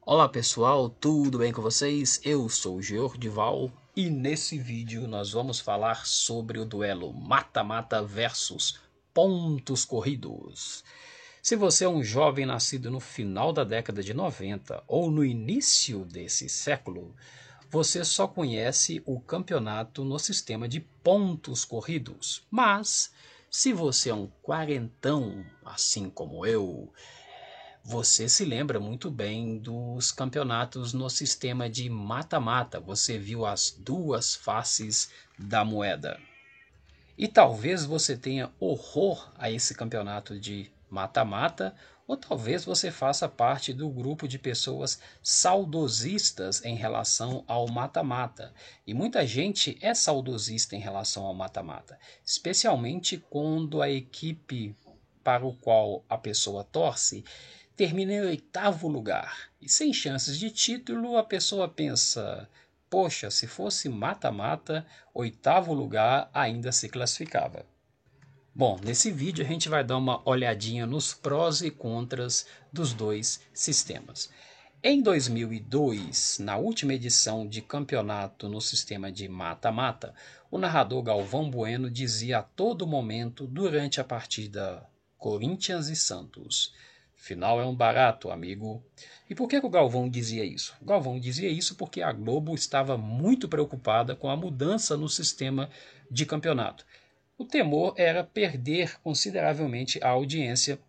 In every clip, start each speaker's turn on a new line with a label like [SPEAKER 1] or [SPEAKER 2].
[SPEAKER 1] Olá pessoal, tudo bem com vocês? Eu sou o Geordival e nesse vídeo nós vamos falar sobre o duelo mata-mata versus pontos corridos. Se você é um jovem nascido no final da década de 90 ou no início desse século, você só conhece o campeonato no sistema de pontos corridos. Mas, se você é um quarentão, assim como eu, você se lembra muito bem dos campeonatos no sistema de mata-mata. Você viu as duas faces da moeda. E talvez você tenha horror a esse campeonato de mata-mata, ou talvez você faça parte do grupo de pessoas saudosistas em relação ao mata-mata. E muita gente é saudosista em relação ao mata-mata, especialmente quando a equipe para o qual a pessoa torce termina em oitavo lugar. E sem chances de título, a pessoa pensa: poxa, se fosse mata-mata, oitavo lugar ainda se classificava. Bom, nesse vídeo a gente vai dar uma olhadinha nos prós e contras dos dois sistemas. Em 2002, na última edição de campeonato no sistema de mata-mata, o narrador Galvão Bueno dizia a todo momento durante a partida Corinthians e Santos: final é um barato, amigo. E por que o Galvão dizia isso? O Galvão dizia isso porque a Globo estava muito preocupada com a mudança no sistema de campeonato. O temor era perder consideravelmente a audiência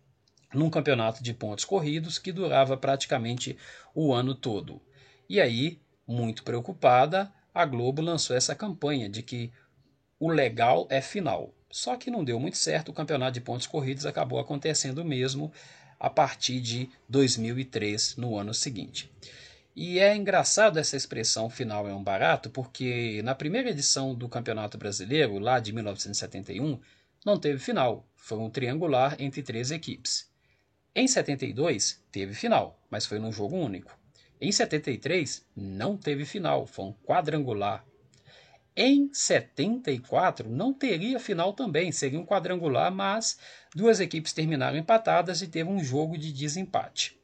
[SPEAKER 1] num campeonato de pontos corridos que durava praticamente o ano todo. E aí, muito preocupada, a Globo lançou essa campanha de que o legal é final. Só que não deu muito certo, o campeonato de pontos corridos acabou acontecendo mesmo a partir de 2003, no ano seguinte. E é engraçado essa expressão final é um barato, porque na primeira edição do Campeonato Brasileiro, lá de 1971, não teve final, foi um triangular entre três equipes. Em 72, teve final, mas foi num jogo único. Em 73, não teve final, foi um quadrangular. Em 74, não teria final também, seria um quadrangular, mas duas equipes terminaram empatadas e teve um jogo de desempate.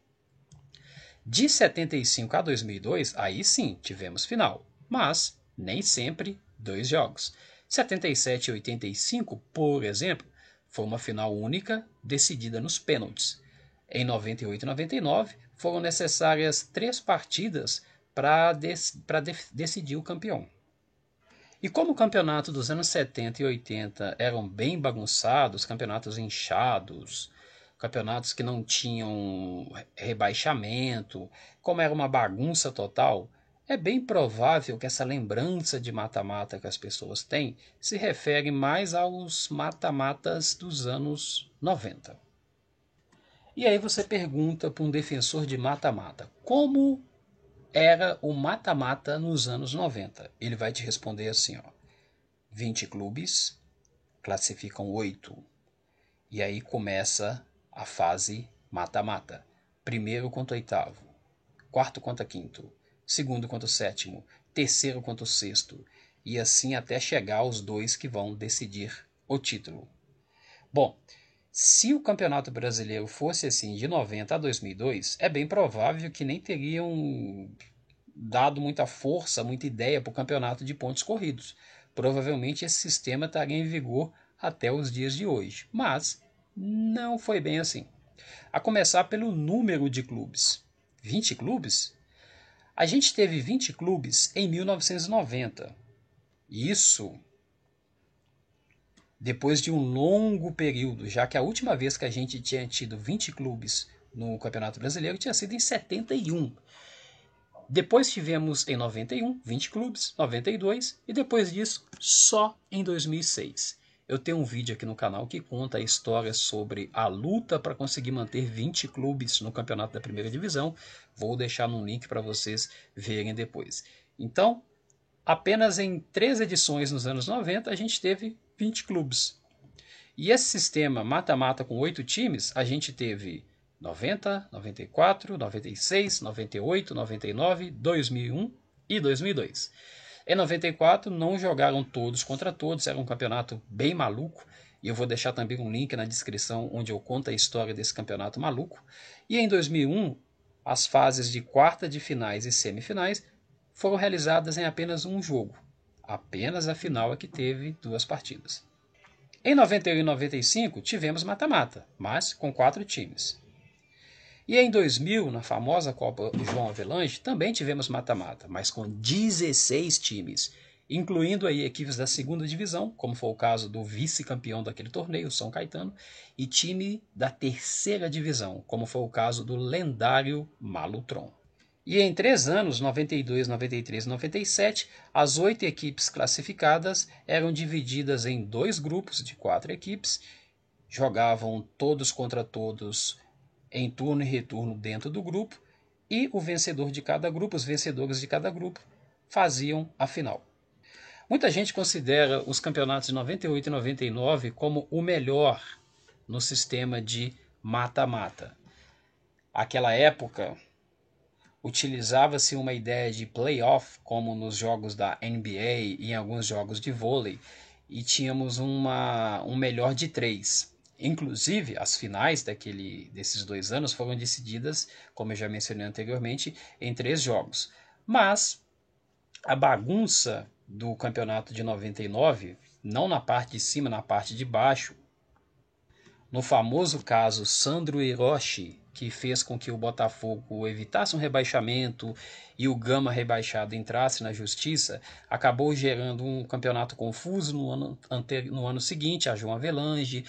[SPEAKER 1] De 75 a 2002, aí sim tivemos final, mas nem sempre dois jogos. 77 e 85, por exemplo, foi uma final única decidida nos pênaltis. Em 98 e 99, foram necessárias 3 partidas para decidir o campeão. E como o campeonato dos anos 70 e 80 eram bem bagunçados, campeonatos inchados, campeonatos que não tinham rebaixamento, como era uma bagunça total, é bem provável que essa lembrança de mata-mata que as pessoas têm se refere mais aos mata-matas dos anos 90. E aí você pergunta para um defensor de mata-mata, como era o mata-mata nos anos 90? Ele vai te responder assim, ó: 20 clubes, classificam 8. E aí começa a fase mata-mata. Primeiro contra oitavo, quarto contra quinto, segundo contra o sétimo, terceiro contra o sexto, e assim até chegar aos dois que vão decidir o título. Bom, se o Campeonato Brasileiro fosse assim de 90 a 2002, é bem provável que nem teriam dado muita força, muita ideia para o campeonato de pontos corridos. Provavelmente esse sistema estaria em vigor até os dias de hoje, mas não foi bem assim. A começar pelo número de clubes. 20 clubes? A gente teve 20 clubes em 1990. Isso depois de um longo período, já que a última vez que a gente tinha tido 20 clubes no Campeonato Brasileiro tinha sido em 71. Depois tivemos em 91, 20 clubes, 92 e depois disso só em 2006. Eu tenho um vídeo aqui no canal que conta a história sobre a luta para conseguir manter 20 clubes no campeonato da primeira divisão. Vou deixar no link para vocês verem depois. Então, apenas em 3 edições nos anos 90 a gente teve 20 clubes. E esse sistema mata-mata com 8 times, a gente teve 90, 94, 96, 98, 99, 2001 e 2002. Em 94 não jogaram todos contra todos, era um campeonato bem maluco, e eu vou deixar também um link na descrição onde eu conto a história desse campeonato maluco. E em 2001 as fases de quarta de finais e semifinais foram realizadas em apenas um jogo. Apenas a final é que teve 2 partidas. Em 91 e 95 tivemos mata-mata, mas com 4 times. E em 2000, na famosa Copa João Avelange, também tivemos mata-mata, mas com 16 times, incluindo aí equipes da segunda divisão, como foi o caso do vice-campeão daquele torneio, São Caetano, e time da terceira divisão, como foi o caso do lendário Malutron. E em 3 anos, 92, 93 e 97, as 8 equipes classificadas eram divididas em 2 grupos de 4 equipes, jogavam todos contra todos em turno e retorno dentro do grupo, e o vencedor de cada grupo, os vencedores de cada grupo, faziam a final. Muita gente considera os campeonatos de 98 e 99 como o melhor no sistema de mata-mata. Aquela época, utilizava-se uma ideia de playoff, como nos jogos da NBA e em alguns jogos de vôlei, e tínhamos um melhor de 3. Inclusive, as finais desses 2 anos foram decididas, como eu já mencionei anteriormente, em 3 jogos. Mas a bagunça do campeonato de 99, não na parte de cima, na parte de baixo, no famoso caso Sandro Hiroshi, que fez com que o Botafogo evitasse um rebaixamento e o Gama rebaixado entrasse na justiça, acabou gerando um campeonato confuso no ano seguinte, a João Avelange.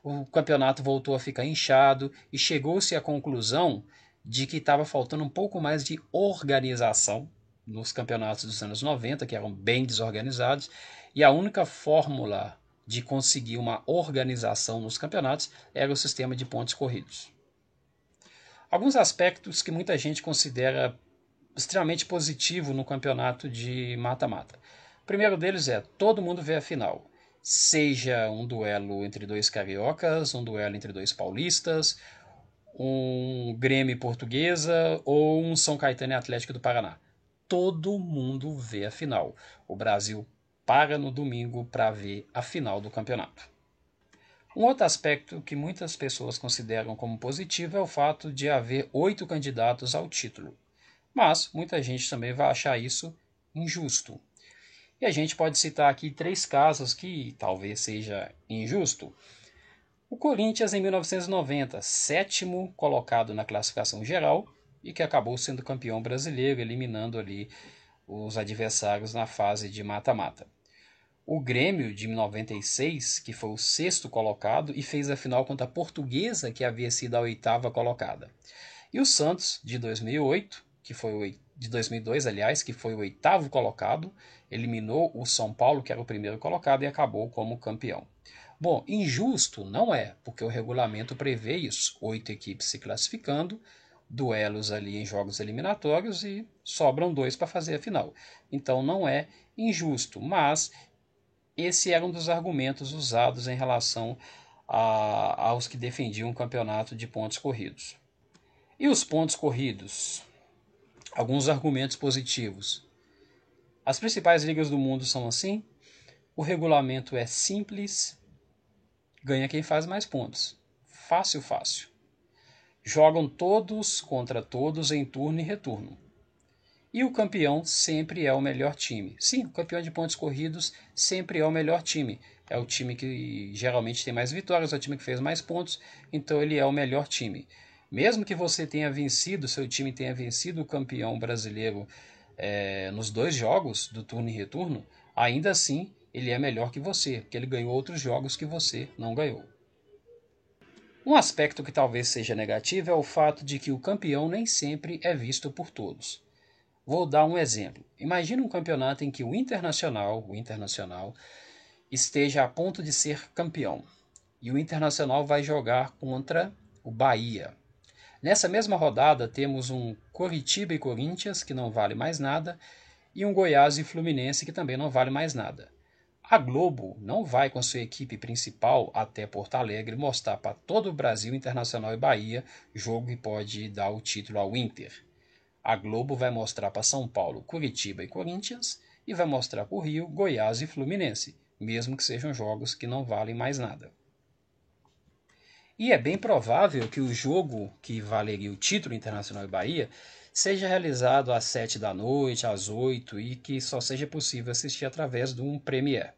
[SPEAKER 1] O campeonato voltou a ficar inchado e chegou-se à conclusão de que estava faltando um pouco mais de organização nos campeonatos dos anos 90, que eram bem desorganizados, e a única fórmula de conseguir uma organização nos campeonatos era o sistema de pontos corridos. Alguns aspectos que muita gente considera extremamente positivo no campeonato de mata-mata. O primeiro deles é todo mundo vê a final. Seja um duelo entre 2 cariocas, um duelo entre 2 paulistas, um Grêmio e Portuguesa ou um São Caetano e Atlético do Paraná. Todo mundo vê a final. O Brasil para no domingo para ver a final do campeonato. Um outro aspecto que muitas pessoas consideram como positivo é o fato de haver 8 candidatos ao título. Mas muita gente também vai achar isso injusto. E a gente pode citar aqui 3 casos que talvez seja injusto. O Corinthians em 1990, 7º colocado na classificação geral e que acabou sendo campeão brasileiro, eliminando ali os adversários na fase de mata-mata. O Grêmio de 96, que foi o 6º colocado e fez a final contra a Portuguesa, que havia sido a 8ª colocada. E o Santos de 2008, de 2002, aliás, que foi o 8º colocado, eliminou o São Paulo, que era o primeiro colocado, e acabou como campeão. Bom, injusto não é, porque o regulamento prevê isso, 8 equipes se classificando, duelos ali em jogos eliminatórios e sobram 2 para fazer a final. Então não é injusto, mas esse era um dos argumentos usados em relação aos que defendiam o campeonato de pontos corridos. E os pontos corridos? Alguns argumentos positivos. As principais ligas do mundo são assim, o regulamento é simples, ganha quem faz mais pontos. Fácil, fácil. Jogam todos contra todos em turno e retorno. E o campeão sempre é o melhor time. Sim, o campeão de pontos corridos sempre é o melhor time. É o time que geralmente tem mais vitórias, é o time que fez mais pontos, então ele é o melhor time. Mesmo que você tenha vencido, seu time tenha vencido o campeão brasileiro nos 2 jogos do turno e retorno, ainda assim ele é melhor que você, porque ele ganhou outros jogos que você não ganhou. Um aspecto que talvez seja negativo é o fato de que o campeão nem sempre é visto por todos. Vou dar um exemplo. Imagina um campeonato em que o Internacional esteja a ponto de ser campeão e o Internacional vai jogar contra o Bahia. Nessa mesma rodada temos um Coritiba e Corinthians, que não vale mais nada, e um Goiás e Fluminense, que também não vale mais nada. A Globo não vai com sua equipe principal até Porto Alegre mostrar para todo o Brasil, Internacional e Bahia, jogo que pode dar o título ao Inter. A Globo vai mostrar para São Paulo, Curitiba e Corinthians e vai mostrar para o Rio, Goiás e Fluminense, mesmo que sejam jogos que não valem mais nada. E é bem provável que o jogo que valeria o título Internacional e Bahia seja realizado às 7 da noite, às 8 e que só seja possível assistir através de um Premiere.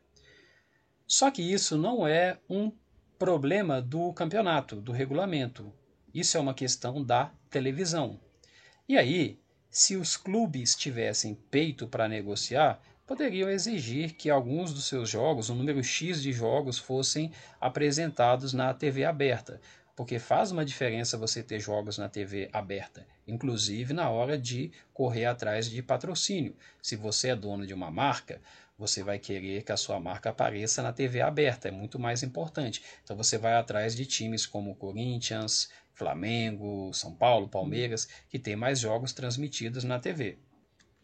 [SPEAKER 1] Só que isso não é um problema do campeonato, do regulamento. Isso é uma questão da televisão. E aí, se os clubes tivessem peito para negociar, poderiam exigir que alguns dos seus jogos, um número X de jogos, fossem apresentados na TV aberta, porque faz uma diferença você ter jogos na TV aberta, inclusive na hora de correr atrás de patrocínio. Se você é dono de uma marca, você vai querer que a sua marca apareça na TV aberta, é muito mais importante. Então você vai atrás de times como Corinthians, Flamengo, São Paulo, Palmeiras, que tem mais jogos transmitidos na TV.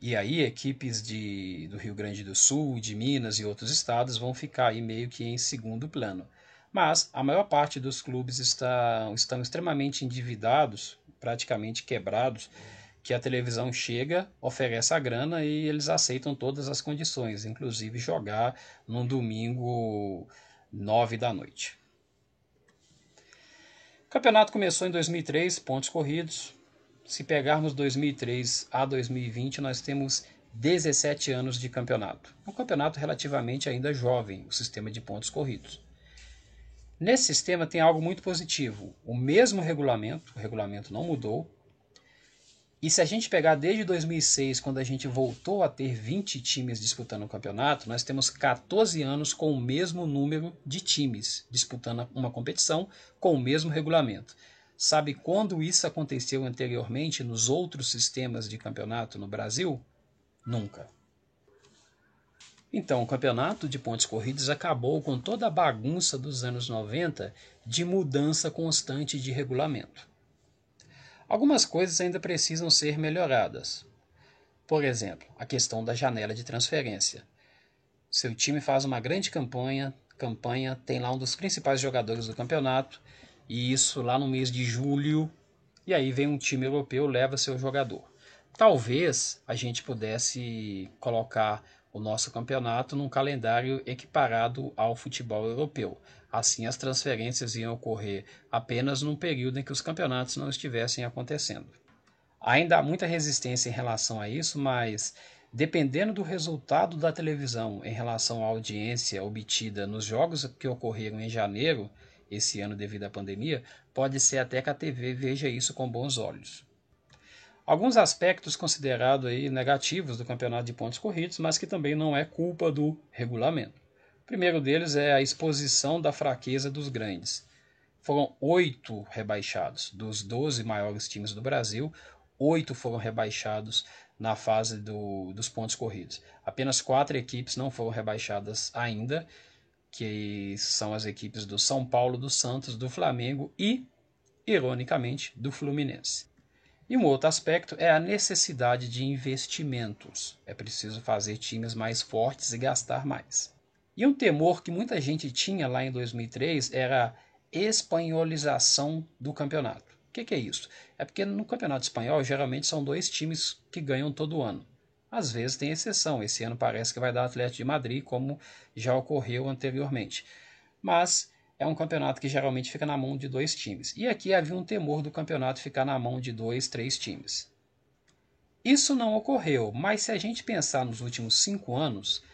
[SPEAKER 1] E aí equipes do Rio Grande do Sul, de Minas e outros estados vão ficar aí meio que em segundo plano. Mas a maior parte dos clubes estão extremamente endividados, praticamente quebrados, que a televisão chega, oferece a grana e eles aceitam todas as condições, inclusive jogar num domingo 9 da noite. O campeonato começou em 2003, pontos corridos. Se pegarmos 2003 a 2020, nós temos 17 anos de campeonato. Um campeonato relativamente ainda jovem, o sistema de pontos corridos. Nesse sistema tem algo muito positivo. O mesmo regulamento, o regulamento não mudou. E se a gente pegar desde 2006, quando a gente voltou a ter 20 times disputando o campeonato, nós temos 14 anos com o mesmo número de times disputando uma competição com o mesmo regulamento. Sabe quando isso aconteceu anteriormente nos outros sistemas de campeonato no Brasil? Nunca. Então, o campeonato de pontos corridos acabou com toda a bagunça dos anos 90 de mudança constante de regulamento. Algumas coisas ainda precisam ser melhoradas. Por exemplo, a questão da janela de transferência. Seu time faz uma grande campanha, tem lá um dos principais jogadores do campeonato, e isso lá no mês de julho, e aí vem um time europeu, leva seu jogador. Talvez a gente pudesse colocar o nosso campeonato num calendário equiparado ao futebol europeu. Assim, as transferências iam ocorrer apenas num período em que os campeonatos não estivessem acontecendo. Ainda há muita resistência em relação a isso, mas dependendo do resultado da televisão em relação à audiência obtida nos jogos que ocorreram em janeiro, esse ano devido à pandemia, pode ser até que a TV veja isso com bons olhos. Alguns aspectos considerados aí negativos do campeonato de pontos corridos, mas que também não é culpa do regulamento. O primeiro deles é a exposição da fraqueza dos grandes. Foram 8 rebaixados. Dos 12 maiores times do Brasil, 8 foram rebaixados na fase dos pontos corridos. Apenas 4 equipes não foram rebaixadas ainda, que são as equipes do São Paulo, do Santos, do Flamengo e, ironicamente, do Fluminense. E um outro aspecto é a necessidade de investimentos. É preciso fazer times mais fortes e gastar mais. E um temor que muita gente tinha lá em 2003 era a espanholização do campeonato. O que é isso? É porque no campeonato espanhol geralmente são 2 times que ganham todo ano. Às vezes tem exceção, esse ano parece que vai dar Atlético de Madrid, como já ocorreu anteriormente. Mas é um campeonato que geralmente fica na mão de 2 times. E aqui havia um temor do campeonato ficar na mão de 2, 3 times. Isso não ocorreu, mas se a gente pensar nos últimos 5 anos,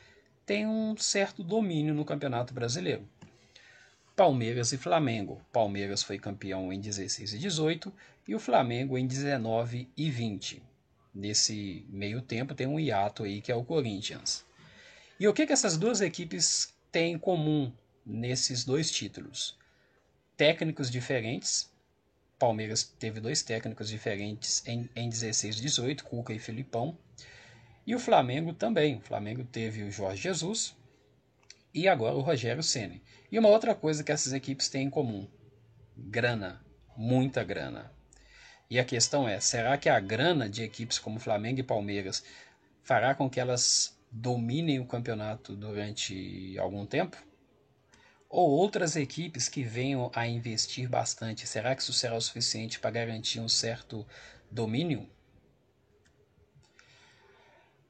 [SPEAKER 1] tem um certo domínio no Campeonato Brasileiro. Palmeiras e Flamengo. Palmeiras foi campeão em 16 e 18 e o Flamengo em 19 e 20. Nesse meio tempo tem um hiato aí que é o Corinthians. E o que essas duas equipes têm em comum nesses 2 títulos? Técnicos diferentes. Palmeiras teve 2 técnicos diferentes em 16 e 18, Cuca e Filipão. E o Flamengo também. O Flamengo teve o Jorge Jesus e agora o Rogério Ceni. E uma outra coisa que essas equipes têm em comum: grana, muita grana. E a questão é, será que a grana de equipes como Flamengo e Palmeiras fará com que elas dominem o campeonato durante algum tempo? Ou outras equipes que venham a investir bastante, será que isso será o suficiente para garantir um certo domínio?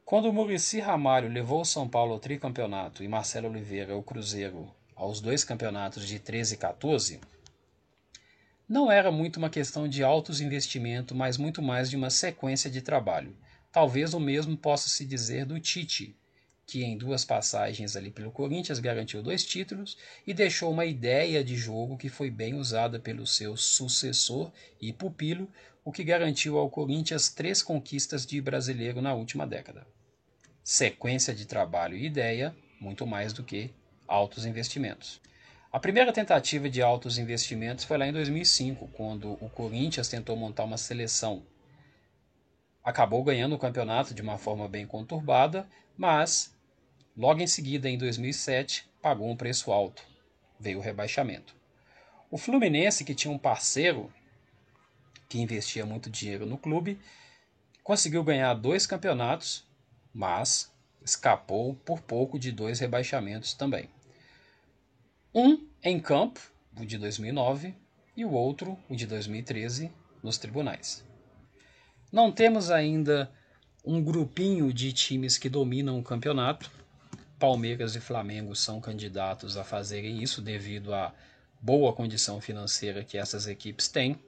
[SPEAKER 1] Quando o Muricy Ramalho levou o São Paulo ao tricampeonato e Marcelo Oliveira o Cruzeiro aos 2 campeonatos de 13 e 14, Não era muito uma questão de altos investimentos, mas muito mais de uma sequência de trabalho. Talvez o mesmo possa se dizer do Tite, que em 2 passagens ali pelo Corinthians garantiu 2 títulos e deixou uma ideia de jogo que foi bem usada pelo seu sucessor e pupilo, o que garantiu ao Corinthians 3 conquistas de brasileiro na última década. Sequência de trabalho e ideia, muito mais do que altos investimentos. A primeira tentativa de altos investimentos foi lá em 2005, quando o Corinthians tentou montar uma seleção. Acabou ganhando o campeonato de uma forma bem conturbada, mas logo em seguida, em 2007, pagou um preço alto. Veio o rebaixamento. O Fluminense, que tinha um parceiro que investia muito dinheiro no clube, conseguiu ganhar 2 campeonatos, mas escapou por pouco de 2 rebaixamentos também. Um em campo, o de 2009, e o outro, o de 2013, nos tribunais. Não temos ainda um grupinho de times que dominam o campeonato. Palmeiras e Flamengo são candidatos a fazerem isso devido à boa condição financeira que essas equipes têm.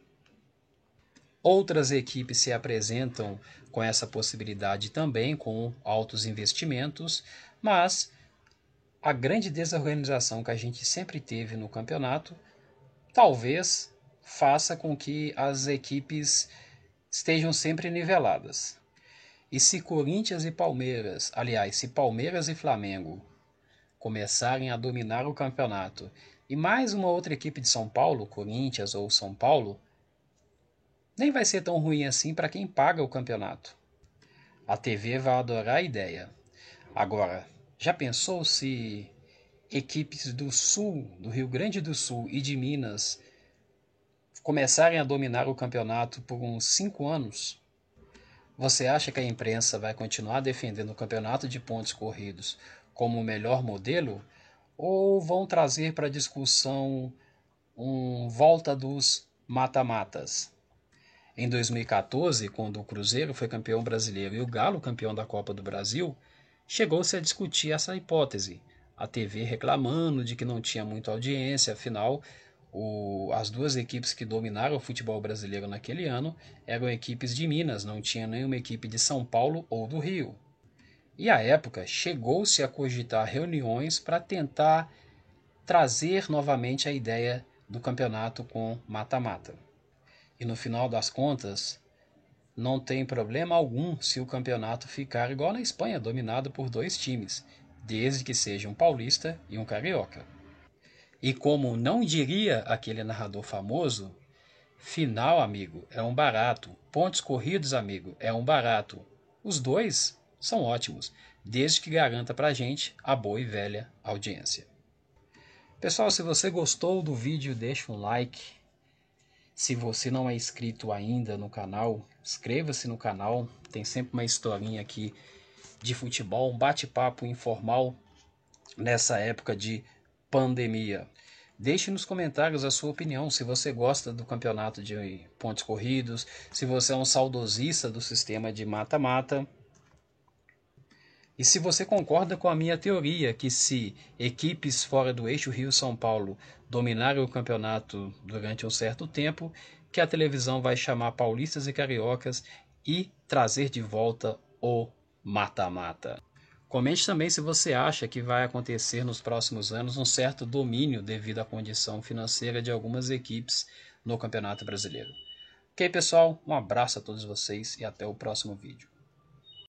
[SPEAKER 1] Outras equipes se apresentam com essa possibilidade também, com altos investimentos, mas a grande desorganização que a gente sempre teve no campeonato talvez faça com que as equipes estejam sempre niveladas. E se Corinthians e Palmeiras, aliás, se Palmeiras e Flamengo começarem a dominar o campeonato e mais uma outra equipe de São Paulo, Corinthians ou São Paulo, nem vai ser tão ruim assim para quem paga o campeonato. A TV vai adorar a ideia. Agora, já pensou se equipes do Sul, do Rio Grande do Sul e de Minas começarem a dominar o campeonato por uns 5 anos? Você acha que a imprensa vai continuar defendendo o campeonato de pontos corridos como o melhor modelo? Ou vão trazer para discussão volta dos mata-matas? Em 2014, quando o Cruzeiro foi campeão brasileiro e o Galo campeão da Copa do Brasil, chegou-se a discutir essa hipótese. A TV reclamando de que não tinha muita audiência, afinal, as 2 equipes que dominaram o futebol brasileiro naquele ano eram equipes de Minas, não tinha nenhuma equipe de São Paulo ou do Rio. E à época chegou-se a cogitar reuniões para tentar trazer novamente a ideia do campeonato com mata-mata. E no final das contas, não tem problema algum se o campeonato ficar igual na Espanha, dominado por 2 times, desde que seja um paulista e um carioca. E como não diria aquele narrador famoso, final, amigo, é um barato. Pontos corridos, amigo, é um barato. Os 2 são ótimos, desde que garanta pra gente a boa e velha audiência. Pessoal, se você gostou do vídeo, deixa um like. Se você não é inscrito ainda no canal, inscreva-se no canal. Tem sempre uma historinha aqui de futebol, um bate-papo informal nessa época de pandemia. Deixe nos comentários a sua opinião, se você gosta do campeonato de pontos corridos, se você é um saudosista do sistema de mata-mata. E se você concorda com a minha teoria que se equipes fora do eixo Rio-São Paulo dominarem o campeonato durante um certo tempo, que a televisão vai chamar paulistas e cariocas e trazer de volta o mata-mata. Comente também se você acha que vai acontecer nos próximos anos um certo domínio devido à condição financeira de algumas equipes no Campeonato Brasileiro. Ok, pessoal? Um abraço a todos vocês e até o próximo vídeo.